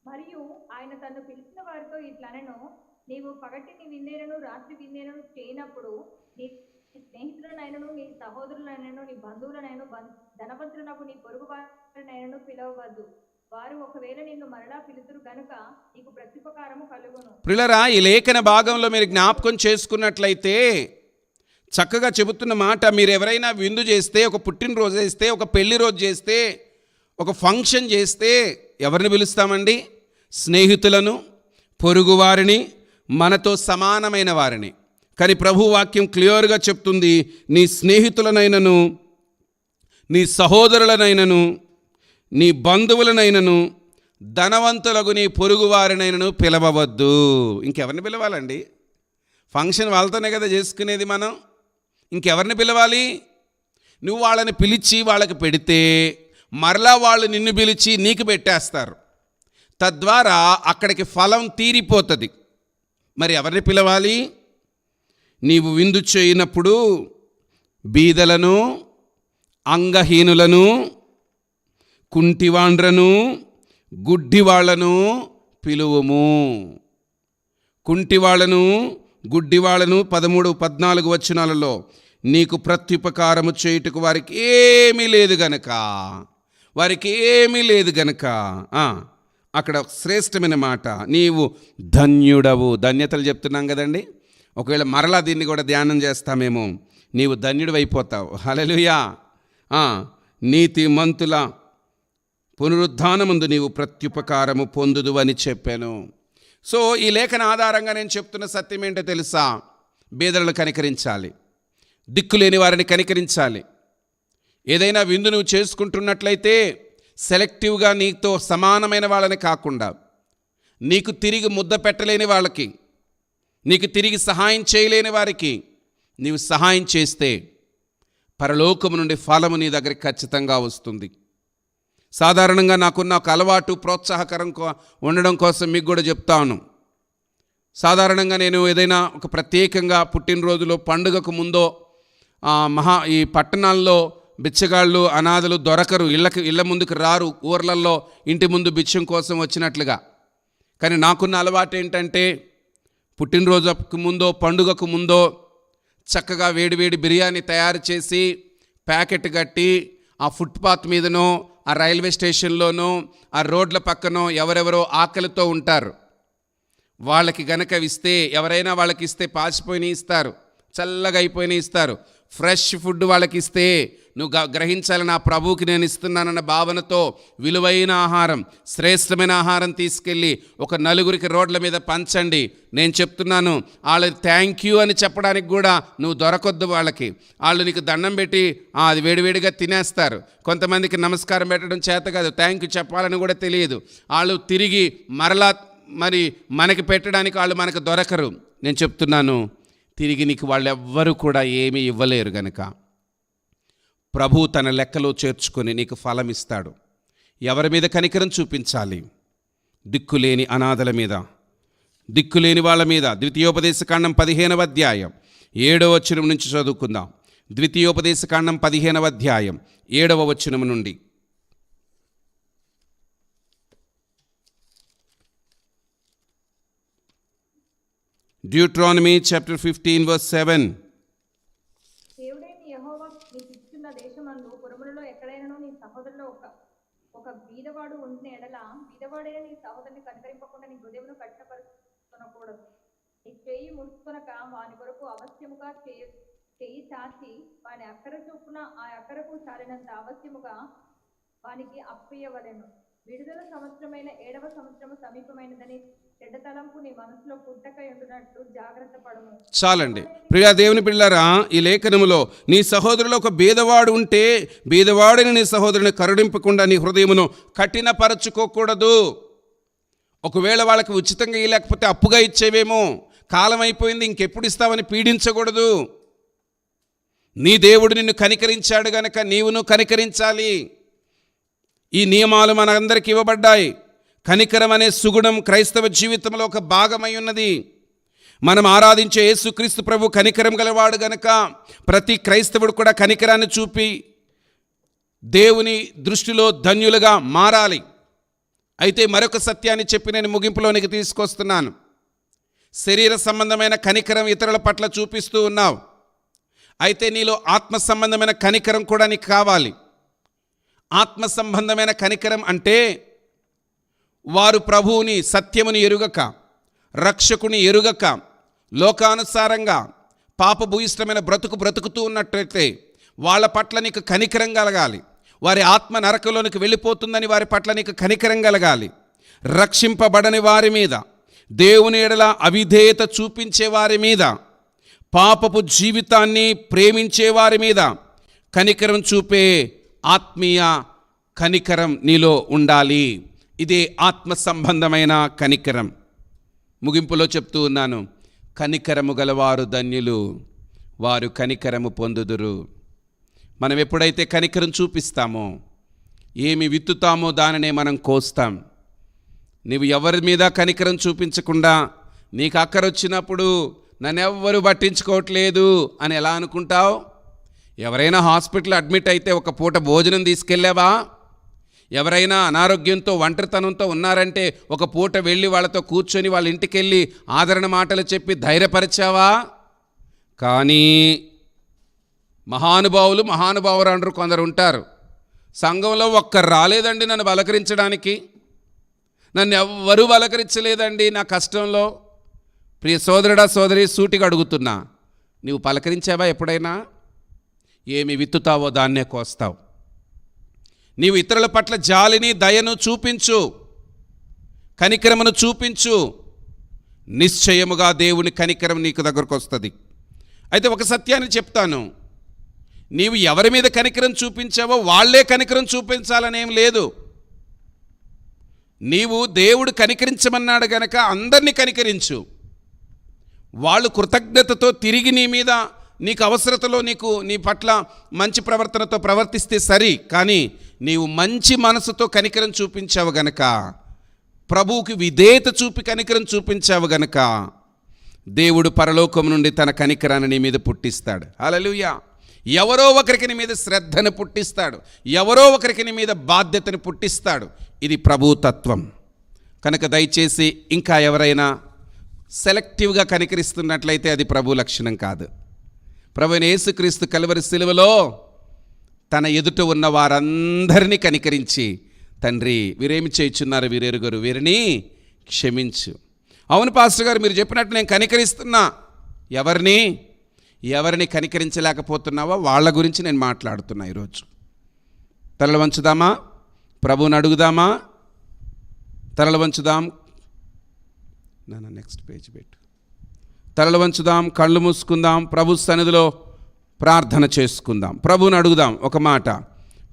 మరియు ఆయన తను పిలిచిన వారితో ఇట్లనెను, నీవు పగటిని విందేనను రాత్రి విందేనను చేయనప్పుడు నీ స్నేహితులనైనను నీ సహోదరులనైనను నీ బంధువులనైనను ధనవంతులకు నీ పొరుగు వారినైనను పిలవవద్దు. వారు ఒకవేళ నిన్ను మరలా పిలుతురు గనుక నీకు ప్రత్యుపకారము కలుగును. ప్రియులారా, ఈ లేఖన భాగంలో మీరు జ్ఞాపకం చేసుకున్నట్లయితే చక్కగా చెబుతున్న మాట, మీరు ఎవరైనా విందు చేస్తే, ఒక పుట్టినరోజు చేస్తే, ఒక పెళ్లి రోజు చేస్తే, ఒక ఫంక్షన్ చేస్తే ఎవరిని పిలుస్తామండి? స్నేహితులను, పొరుగువారిని, మనతో సమానమైన వారిని. కానీ ప్రభు వాక్యం క్లియర్గా చెప్తుంది, నీ స్నేహితులనైనను నీ సహోదరులనైనను నీ బంధువులనైనను ధనవంతులకు నీ పొరుగువారినైనను పిలవవద్దు. ఇంకెవరిని పిలవాలండి? ఫంక్షన్ వాళ్ళతోనే కదా చేసుకునేది మనం. ఇంకెవరిని పిలవాలి? నువ్వు వాళ్ళని పిలిచి వాళ్ళకి పెడితే మరలా వాళ్ళు నిన్ను పిలిచి నీకు పెట్టేస్తారు. తద్వారా అక్కడికి ఫలం తీరిపోతుంది. మరి ఎవరిని పిలవాలి? నీవు విందు చేయనప్పుడు బీదలను, అంగహీనులను, కుంటివాండ్రను, గుడ్డివాళ్లను పిలువుము. కుంటివాళ్లను, గుడ్డివాళ్లను 13, 14 వచనాలలో నీకు ప్రత్యుపకారము చేయుటకు వారికి ఏమీ లేదు గనక, వారికి ఏమీ లేదు గనక. అక్కడ శ్రేష్టమైన మాట, నీవు ధన్యుడవు. ధన్యతలు చెప్తున్నాం కదండి. ఒకవేళ మరలా దీన్ని కూడా ధ్యానం చేస్తామేమో. నీవు ధన్యుడు అయిపోతావు. హల్లెలూయా. నీతిమంతుల పునరుద్ధానమందు నీవు ప్రత్యుపకారము పొందుదు అని చెప్పాను. సో ఈ లేఖన ఆధారంగా నేను చెప్తున్న సత్యం ఏంటో తెలుసా? బీదలను కనికరించాలి, దిక్కులేని వారిని కనికరించాలి. ఏదైనా విందు నువ్వు చేసుకుంటున్నట్లయితే సెలెక్టివ్గా నీతో సమానమైన వాళ్ళని కాకుండా, నీకు తిరిగి ముద్ద పెట్టలేని వాళ్ళకి, నీకు తిరిగి సహాయం చేయలేని వారికి నీవు సహాయం చేస్తే పరలోకము నుండి ఫలము నీ దగ్గరికి ఖచ్చితంగా వస్తుంది. సాధారణంగా నాకున్న ఒక అలవాటు, ప్రోత్సాహకరం ఉండడం కోసం మీకు కూడా చెప్తాను. సాధారణంగా నేను ఏదైనా ఒక ప్రత్యేకంగా పుట్టినరోజులో, పండుగకు ముందో ఈ పట్టణాల్లో బిచ్చగాళ్ళు, అనాథలు దొరకరు, ఇళ్ళ ముందుకు రారు, ఊర్లలో ఇంటి ముందు బిచ్చం కోసం వచ్చినట్లుగా. కానీ నాకున్న అలవాటు ఏంటంటే, పుట్టినరోజుకు ముందో పండుగకు ముందో చక్కగా వేడివేడి బిర్యానీ తయారు చేసి ప్యాకెట్ కట్టి ఆ ఫుట్పాత్ మీదనో, ఆ రైల్వే స్టేషన్లోనో, ఆ రోడ్ల పక్కనో ఎవరెవరో ఆకలితో ఉంటారు, వాళ్ళకి గనక ఇస్తే, ఎవరైనా వాళ్ళకి ఇస్తే పాచిపోయిన ఇస్తారు, చల్లగా అయిపోయిన ఇస్తారు. ఫ్రెష్ ఫుడ్ వాళ్ళకి ఇస్తే నువ్వు గ్రహించాలి, నా ప్రభువుకి నేను ఇస్తున్నానన్న భావనతో విలువైన ఆహారం, శ్రేష్టమైన ఆహారం తీసుకెళ్ళి ఒక నలుగురికి రోడ్ల మీద పంచండి. నేను చెప్తున్నాను, వాళ్ళకి థ్యాంక్ యూ అని చెప్పడానికి కూడా నువ్వు దొరకొద్దు వాళ్ళకి. వాళ్ళు నీకు దండం పెట్టి అది వేడివేడిగా తినేస్తారు. కొంతమందికి నమస్కారం పెట్టడం చేత కాదు, థ్యాంక్ యూ చెప్పాలని కూడా తెలియదు. వాళ్ళు తిరిగి మరలా మరి మనకి పెట్టడానికి వాళ్ళు మనకు దొరకరు. నేను చెప్తున్నాను, తిరిగి నీకు వాళ్ళెవ్వరూ కూడా ఏమీ ఇవ్వలేరు గనక ప్రభు తన లెక్కలో చేర్చుకొని నీకు ఫలం ఇస్తాడు. ఎవరి మీద కనికరం చూపించాలి? దిక్కులేని అనాథల మీద, దిక్కులేని వాళ్ళ మీద. ద్వితీయోపదేశకాండం 15వ అధ్యాయం 7వ వచనం నుంచి చదువుకుందాం. ద్వితీయోపదేశకాండం 15వ అధ్యాయం 7వ వచనం నుండి. Deuteronomy chapter 15 verse 7. దేవుడైన యెహోవా నీకు ఇచ్చున్న దేశమందు పురములలో ఎక్కడైనా నీ సహోదరులో ఒక బీదవాడు ఉండిన ఎడల, బీదవాడైన నీ సహోదరుని కనికరింపకుండా నీ హృదయమును కఠినపరచుకొనకూడదు. నీ చేయి ముడుచుకొనక వాని కొరకు అవశ్యముగా చేయి చాచి వాని అక్కర చొప్పున ఆ అక్కరకు చాలినంత అవశ్యముగా వానికి అప్పియవలెను. విడుదల సంవత్సరమైన 7వ సంవత్సరము సమీపమైనదని చెడ్డ తలంపు నీ మనసులో పుట్టకై ఉండునట్లు జాగ్రత్త పడము. చాలండి ప్రియా దేవుని పిల్లరా, ఈ లేఖనములో నీ సహోదరులో ఒక బీదవాడు ఉంటే, బీదవాడిని నీ సహోదరుని కరుణింపకుండా నీ హృదయమును కఠినపరచుకోకూడదు. ఒకవేళ వాళ్ళకి ఉచితంగా ఇవ్వలేకపోతే అప్పుగా ఇచ్చేవేమో, కాలం అయిపోయింది ఇంకెప్పుడు ఇస్తావని పీడించకూడదు. నీ దేవుడు నిన్ను కనికరించాడు గనక నీవును కనికరించాలి. ఈ నియమాలు మనందరికీ ఇవ్వబడ్డాయి. కనికరం అనే సుగుణం క్రైస్తవ జీవితంలో ఒక భాగమై ఉన్నది. మనం ఆరాధించే యేసుక్రీస్తు ప్రభు కనికరం గలవాడు గనక ప్రతి క్రైస్తవుడు కూడా కనికరాన్ని చూపి దేవుని దృష్టిలో ధన్యులుగా మారాలి. అయితే మరొక సత్యాన్ని చెప్పి నేను ముగింపులోనికి తీసుకొస్తున్నాను. శరీర సంబంధమైన కనికరం ఇతరుల పట్ల చూపిస్తూ ఉన్నావు, అయితే నీలో ఆత్మ సంబంధమైన కనికరం కూడా నీకు కావాలి. ఆత్మ సంబంధమైన కనికరం అంటే వారు ప్రభువుని సత్యముని ఎరుగక, రక్షకుని ఎరుగక, లోకానుసారంగా పాపభూయిష్టమైన బ్రతుకుతూ ఉన్నట్లయితే వాళ్ళ పట్ల నీకు కనికరం కలగాలి. వారి ఆత్మ నరకంలోనికి వెళ్ళిపోతుందని వారి పట్ల నీకు కనికరం కలగాలి. రక్షింపబడని వారి మీద, దేవుని ఎడల అవిధేయత చూపించే వారి మీద, పాపపు జీవితాన్ని ప్రేమించే వారి మీద కనికరం చూపే ఆత్మీయ కనికరం నీలో ఉండాలి. ఇదే ఆత్మ సంబంధమైన కనికరం. ముగింపులో చెప్తూ ఉన్నాను, కనికరము గలవారు ధన్యులు, వారు కనికరము పొందుదురు. మనం ఎప్పుడైతే కనికరం చూపిస్తామో, ఏమి విత్తుతామో దానినే మనం కోస్తాం. నీవు ఎవరి మీద కనికరం చూపించకుండా నీకు అక్కరొచ్చినప్పుడు నన్నెవ్వరూ పట్టించుకోవట్లేదు అని ఎలా అనుకుంటావు? ఎవరైనా హాస్పిటల్ అడ్మిట్ అయితే ఒక పూట భోజనం తీసుకెళ్ళావా? ఎవరైనా అనారోగ్యంతో ఒంటరితనంతో ఉన్నారంటే ఒక పూట వెళ్ళి వాళ్ళతో కూర్చొని వాళ్ళ ఇంటికి వెళ్ళి ఆదరణ మాటలు చెప్పి ధైర్యపరిచావా? కానీ మహానుభావురాండ్రు కొందరు ఉంటారు. సంఘంలో ఒక్కరు రాలేదండి నన్ను పలకరించడానికి, నన్ను ఎవ్వరూ పలకరించలేదండి నా కష్టంలో. ప్రియ సోదరుడా సోదరి, సూటిగా అడుగుతున్నా, నీవు పలకరించావా ఎప్పుడైనా? ఏమి విత్తుతావో దాన్నే కోస్తావు. నీవు ఇతరుల పట్ల జాలిని, దయను చూపించు, కనికరమును చూపించు. నిశ్చయముగా దేవుని కనికరం నీకు దగ్గరకు వస్తుంది. అయితే ఒక సత్యాన్ని చెప్తాను, నీవు ఎవరి మీద కనికరం చూపించావో వాళ్ళే కనికరం చూపించాలనేం లేదు. నీవు దేవుడు కనికరించమన్నాడు గనక అందరినీ కనికరించు. వాళ్ళు కృతజ్ఞతతో తిరిగి నీ మీద, నీకు అవసరతలో నీ పట్ల మంచి ప్రవర్తనతో ప్రవర్తిస్తే సరి. కానీ నీవు మంచి మనసుతో కనికరం చూపించావు గనక, ప్రభువుకి విధేయత చూపి కనికరం చూపించావు గనక దేవుడు పరలోకం నుండి తన కనికరాన్ని నీ మీద పుట్టిస్తాడు. హల్లెలూయా. ఎవరో ఒకరికి నీ మీద శ్రద్ధను పుట్టిస్తాడు, ఎవరో ఒకరికి నీ మీద బాధ్యతను పుట్టిస్తాడు. ఇది ప్రభు తత్వం. కనుక దయచేసి ఇంకా ఎవరైనా సెలెక్టివ్గా కనికరిస్తున్నట్లయితే అది ప్రభు లక్షణం కాదు. ప్రభువైన యేసుక్రీస్తు కల్వరి శిలువలో తన ఎదుట ఉన్న వారందరినీ కనికరించి, తండ్రి వీరేమి చేయుచున్నారు వీరెరుగరు, వీరిని క్షమించు. అవును పాస్టర్ గారు, మీరు చెప్పినట్టు నేను కనికరిస్తున్నా. ఎవరిని? ఎవరిని కనికరించలేకపోతున్నావో వాళ్ళ గురించి నేను మాట్లాడుతున్నా ఈరోజు. తలలు వంచుదామా? ప్రభువుని అడుగుదామా? తలలు వంచుదాం. నెక్స్ట్ పేజ్ పెట్టు. తలలు వంచుదాం, కళ్ళు మూసుకుందాం, ప్రభు సన్నిధిలో ప్రార్థన చేసుకుందాం. ప్రభువుని అడుగుదాం ఒక మాట.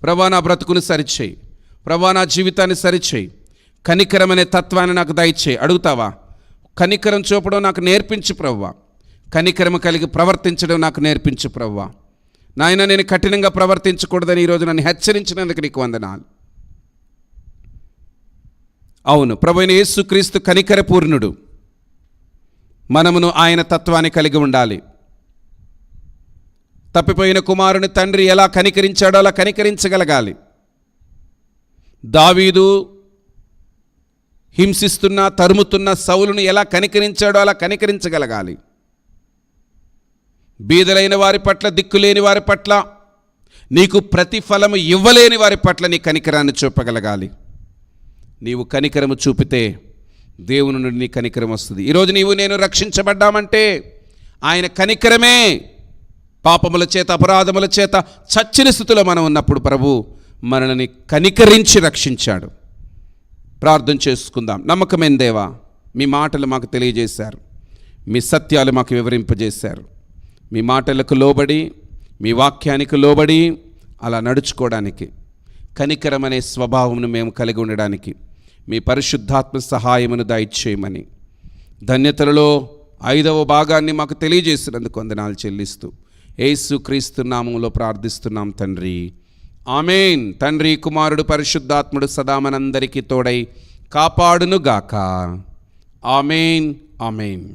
ప్రభువా, నా బ్రతుకుని సరిచేయి. ప్రభువా, నా జీవితాన్ని సరిచేయి. కనికరం అనే తత్వాన్ని నాకు దయచేయి. అడుగుతావా? కనికరం చూపడం నాకు నేర్పించు ప్రభువా. కనికరము కలిగి ప్రవర్తించడం నాకు నేర్పించు ప్రభువా. నాయన, నేను కఠినంగా ప్రవర్తించకూడదని ఈరోజు నన్ను హెచ్చరించినందుకు నీకు వందనాలు. అవును, ప్రభువైన యేసుక్రీస్తు కనికరపూర్ణుడు. మనమును ఆయన తత్వాన్ని కలిగి ఉండాలి. తప్పిపోయిన కుమారుని తండ్రి ఎలా కనికరించాడో అలా కనికరించగలగాలి. దావీదు హింసిస్తున్న, తరుముతున్న సౌలును ఎలా కనికరించాడో అలా కనికరించగలగాలి. బీదలైన వారి పట్ల, దిక్కులేని వారి పట్ల, నీకు ప్రతిఫలము ఇవ్వలేని వారి పట్ల నీ కనికరాన్ని చూపగలగాలి. నీవు కనికరము చూపితే దేవుని నుండి నీ కనికరం వస్తుంది. ఈరోజు నీవు నేను రక్షించబడ్డామంటే ఆయన కనికరమే. పాపముల చేత, అపరాధముల చేత చచ్చిన స్థితిలో మనం ఉన్నప్పుడు ప్రభు మనల్ని కనికరించి రక్షించాడు. ప్రార్థన చేసుకుందాం. నమ్మకమైన దేవా, మీ మాటలు మాకు తెలియజేశారు, మీ సత్యాలు మాకు వివరింపజేశారు. మీ మాటలకు లోబడి, మీ వాక్యానికి లోబడి అలా నడుచుకోవడానికి, కనికరం అనే స్వభావమును మేము కలిగి ఉండడానికి మీ పరిశుద్ధాత్మ సహాయమును దయచేయమని ధన్యతలలో 5వ భాగాన్ని మాకు తెలియజేసినందుకు వందనాలు చెల్లిస్తూ యేసుక్రీస్తు నామములో ప్రార్థిస్తున్నాం తండ్రి. ఆమేన్. తండ్రి, కుమారుడు, పరిశుద్ధాత్ముడు సదా మనందరికీ తోడై కాపాడునుగాక. ఆమేన్, ఆమేన్.